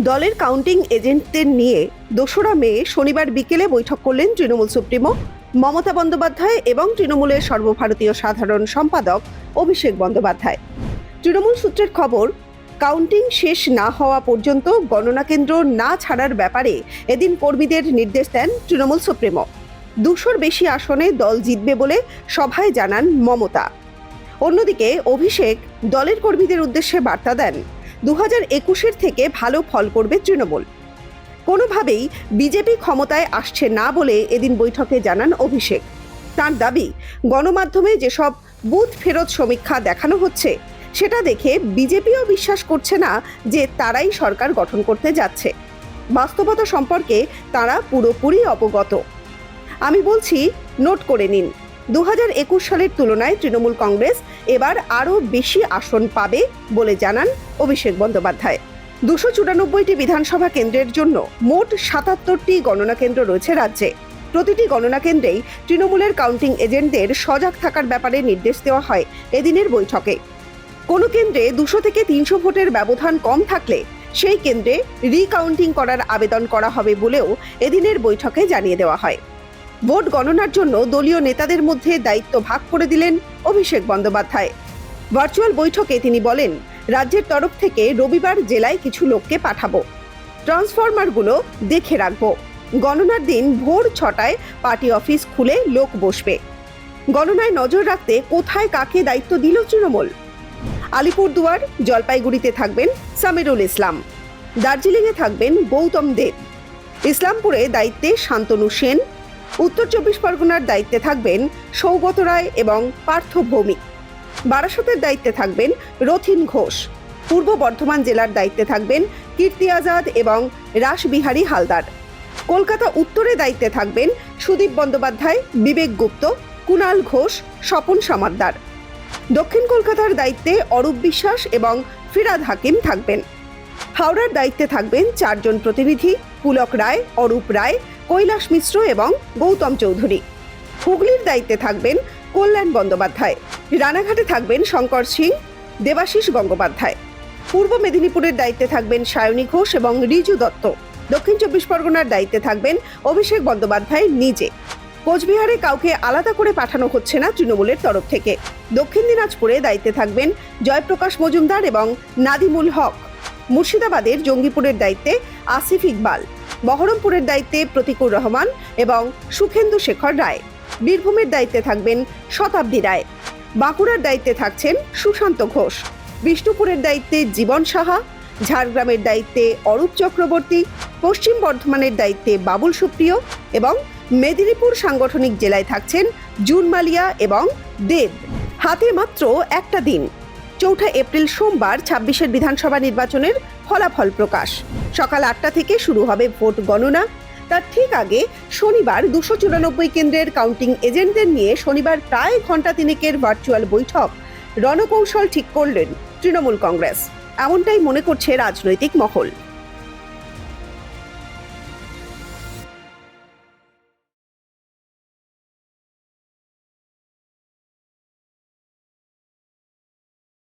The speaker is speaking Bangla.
দলের কাউন্টিং এজেন্টদের নিয়ে ২রা মে শনিবার বিকেলে বৈঠক করলেন তৃণমূল সুপ্রিমো মমতা বন্দ্যোপাধ্যায় এবং তৃণমূলের সর্বভারতীয় সাধারণ সম্পাদক অভিষেক বন্দ্যোপাধ্যায়। তৃণমূল সূত্রের খবর, কাউন্টিং শেষ না হওয়া পর্যন্ত গণনা কেন্দ্র না ছাড়ার ব্যাপারে এদিন কর্মীদের নির্দেশ দেন তৃণমূল সুপ্রিমো। ২০০-র বেশি আসনে দল জিতবে বলে সভায় জানান মমতা। অন্যদিকে অভিষেক দলের কর্মীদের উদ্দেশ্যে বার্তা দেন, 2021-এর থেকে ভালো ফল করবে তৃণমূল। কোনোভাবেই বিজেপি ক্ষমতায় আসছে না বলে এদিন বৈঠকে জানান অভিষেক। তার দাবি, গণমাধ্যমে যেসব বুথ ফেরত সমীক্ষা দেখানো হচ্ছে সেটা দেখে বিজেপিও বিশ্বাস করছে না যে তারাই সরকার গঠন করতে যাচ্ছে। বাস্তবতা সম্পর্কে তারা পুরোপুরি অবগত। আমি বলছি, নোট করে নিন, 2021 সালের তুলনায় তৃণমূল কংগ্রেস এবার আরও বেশি আসন পাবে বলে জানান অভিষেক বন্দ্যোপাধ্যায়। 294টি বিধানসভা কেন্দ্রের জন্য মোট 77টি গণনা কেন্দ্র রয়েছে রাজ্যে। প্রতিটি গণনা কেন্দ্রেই তৃণমূলের কাউন্টিং এজেন্টদের সজাগ থাকার ব্যাপারে নির্দেশ দেওয়া হয় এদিনের বৈঠকে। কোনো কেন্দ্রে 200 থেকে 300 ভোটের ব্যবধান কম থাকলে সেই কেন্দ্রে রিকাউন্টিং করার আবেদন করা হবে বলেও এদিনের বৈঠকে জানিয়ে দেওয়া হয়। ভোট গণনার জন্য দলীয় নেতাদের মধ্যে দায়িত্ব ভাগ করে দিলেন অভিষেক বন্দ্যোপাধ্যায়। ভার্চুয়াল বৈঠকে তিনি বলেন, রাজ্যের তরফ থেকে রবিবার জেলায় কিছু লোককে পাঠাবো, ট্রান্সফরমারগুলো দেখে রাখবো। গণনার দিন ভোর 6টায় পার্টি অফিস খুলে লোক বসবে। গণনায় নজর রাখতে কোথায় কাকে দায়িত্ব দিল তৃণমূল? আলিপুরদুয়ার, জলপাইগুড়িতে থাকবেন সামিরুল ইসলাম, দার্জিলিংয়ে থাকবেন গৌতম দেব, ইসলামপুরে দায়িত্বে শান্তনু সেন, উত্তর 24 পরগনার দায়িত্বে থাকবেন সৌগত রায় এবং পার্থ ভৌমিক, বারাসতের দায়িত্বে থাকবেন রথিন ঘোষ, পূর্ব বর্ধমান জেলার দায়িত্বে থাকবেন কীর্তি আজাদ এবং রাসবিহারী হালদার, কলকাতা উত্তরে দায়িত্বে থাকবেন সুদীপ বন্দ্যোপাধ্যায়, বিবেক গুপ্ত, কুণাল ঘোষ, স্বপন সমাদ্দার, দক্ষিণ কলকাতার দায়িত্বে অরূপ বিশ্বাস এবং ফিরাদ হাকিম থাকবেন। হাওড়ার দায়িত্বে থাকবেন 4 জন প্রতিনিধি, পুলক রায়, অরূপ রায়, কৈলাস মিশ্র এবং গৌতম চৌধুরী। হুগলির দায়িত্বে থাকবেন কল্যাণ বন্দ্যোপাধ্যায়, রানাঘাটে থাকবেন শঙ্কর সিং, দেবাশিস গঙ্গোপাধ্যায়, পূর্ব মেদিনীপুরের দায়িত্বে থাকবেন সায়নী ঘোষ এবং রিজু দত্ত, দক্ষিণ 24 পরগনার দায়িত্বে থাকবেন অভিষেক বন্দ্যোপাধ্যায় নিজে। কোচবিহারে কাউকে আলাদা করে পাঠানো হচ্ছে না তৃণমূলের তরফ থেকে। দক্ষিণ দিনাজপুরে দায়িত্বে থাকবেন জয়প্রকাশ মজুমদার এবং নাদিমুল হক, মুর্শিদাবাদের জঙ্গিপুরের দায়িত্বে আসিফ ইকবাল, বহরমপুরের দায়িত্বে প্রতীকুর রহমান এবং সুখেন্দু শেখর রায়, বীরভূমের দায়িত্বে থাকবেন শতাব্দী রায়, বাঁকুড়ার দায়িত্বে থাকছেন সুশান্ত ঘোষ, বিষ্ণুপুরের দায়িত্বে জীবন সাহা, ঝাড়গ্রামের দায়িত্বে অরূপ চক্রবর্তী, পশ্চিম বর্ধমানের দায়িত্বে বাবুল সুপ্রিয় এবং মেদিনীপুর সাংগঠনিক জেলায় থাকছেন জুন মালিয়া এবং দেব। হাতে মাত্র একটা দিন, 4 এপ্রিল সোমবার 26-এর বিধানসভা নির্বাচনের ফলাফল প্রকাশ। সকাল 8টা থেকে শুরু হবে ভোট গণনা। তার ঠিক আগে শনিবার 294 কেন্দ্রের কাউন্টিং এজেন্টদের নিয়ে শনিবার প্রায় ঘণ্টা তিনেকের ভার্চুয়াল বৈঠক রণকৌশল ঠিক করলেন তৃণমূল কংগ্রেস। এমনটাই মনে করছে রাজনৈতিক মহল।